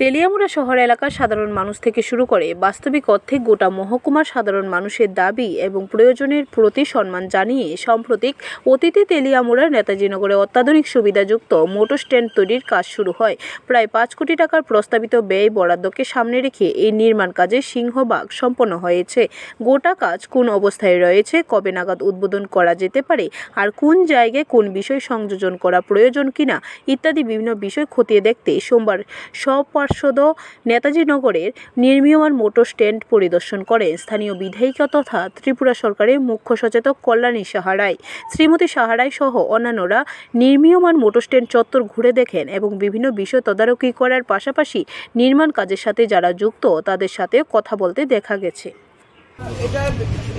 তেলিয়ামুড়া শহর এলাকার সাধারণ মানুষ থেকে শুরু করে বাস্তবিক অর্থে গোটা মহকুমার সাধারণ মানুষের দাবি এবং প্রয়োজনের প্রতি সম্মান জানিয়ে সাম্প্রতিক অতীতে তেলিয়ামুড়ার নেতাজি নগরে অত্যাধুনিক সুবিধাযুক্ত মোটর স্ট্যান্ড তৈরির কাজ শুরু হয়। প্রায় 5 কোটি টাকার প্রস্তাবিত ব্যয় বরাদ্দকে সামনে রেখে এই নির্মাণ কাজে সিংহভাগ সম্পন্ন হয়েছে। গোটা কাজ কোন অবস্থায় রয়েছে, কবে নাগাদ উদ্বোধন করা যেতে পারে, আর কোন জায়গায় কোন বিষয় সংযোজন করা প্রয়োজন কিনা ইত্যাদি বিভিন্ন বিষয় খতিয়ে দেখতে সোমবার পার্ষদ নেতাজি নগরের নির্মীয়মান মোটর স্ট্যান্ড পরিদর্শন করেন স্থানীয় বিধায়িকা তথা ত্রিপুরা সরকারের মুখ্য সচেতক কল্যাণী সাহা রায়। শ্রীমতী সাহা রায় সহ অন্যান্যরা নির্মীয়মান মোটর স্ট্যান্ড চত্বর ঘুরে দেখেন এবং বিভিন্ন বিষয় তদারকি করার পাশাপাশি নির্মাণ কাজের সাথে যারা যুক্ত তাদের সাথে কথা বলতে দেখা গেছে। এটা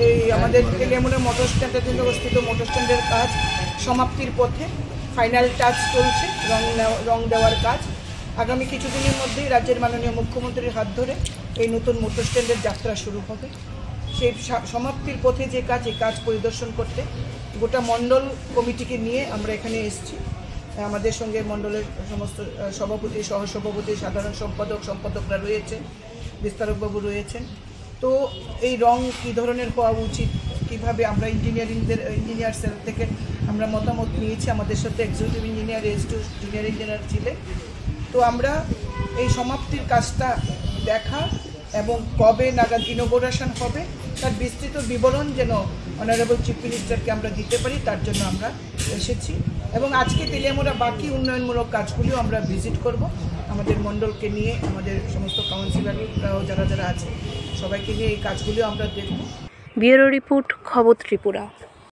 এই আমাদের তেলিয়ামুড়া মোটর স্ট্যান্ডের জন্য অবস্থিত মোটর স্ট্যান্ডের কাজ সমাপ্তির পথে, ফাইনাল টাচ চলছে, রং দেওয়ার কাজ। আগামী কিছুদিনের মধ্যেই রাজ্যের মাননীয় মুখ্যমন্ত্রীর হাত ধরে এই নতুন মোটর স্ট্যান্ডের যাত্রা শুরু হবে। সেই সমাপ্তির পথে যে কাজ, এই কাজ পরিদর্শন করতে গোটা মণ্ডল কমিটিকে নিয়ে আমরা এখানে এসেছি। আমাদের সঙ্গে মণ্ডলের সমস্ত সভাপতি, সহসভাপতি, সাধারণ সম্পাদকরা রয়েছেন, বিস্তারকবাবু রয়েছেন। তো এই রং কী ধরনের হওয়া উচিত, কীভাবে আমরা ইঞ্জিনিয়ার সেল থেকে আমরা মতামত নিয়েছি। আমাদের সাথে এক্সিকিউটিভ ইঞ্জিনিয়ার, জুনিয়র ইঞ্জিনিয়ার ছিলেন। তো আমরা এই সমাপ্তির কাজটা দেখা এবং কবে নাগাদ ইনোগ্রেশন হবে তার বিস্তৃত বিবরণ যেন অনারেবল চিফ মিনিস্টারকে আমরা দিতে পারি, তার জন্য আমরা এসেছি। এবং আজকে তেলিয়ামুড়া বাকি উন্নয়নমূলক কাজগুলিও আমরা ভিজিট করব আমাদের মণ্ডলকে নিয়ে, আমাদের সমস্ত কাউন্সিলররাও যারা আছে সবাইকে নিয়ে এই কাজগুলিও আমরা দেখব। ব্যুরো রিপোর্ট, খবর ত্রিপুরা।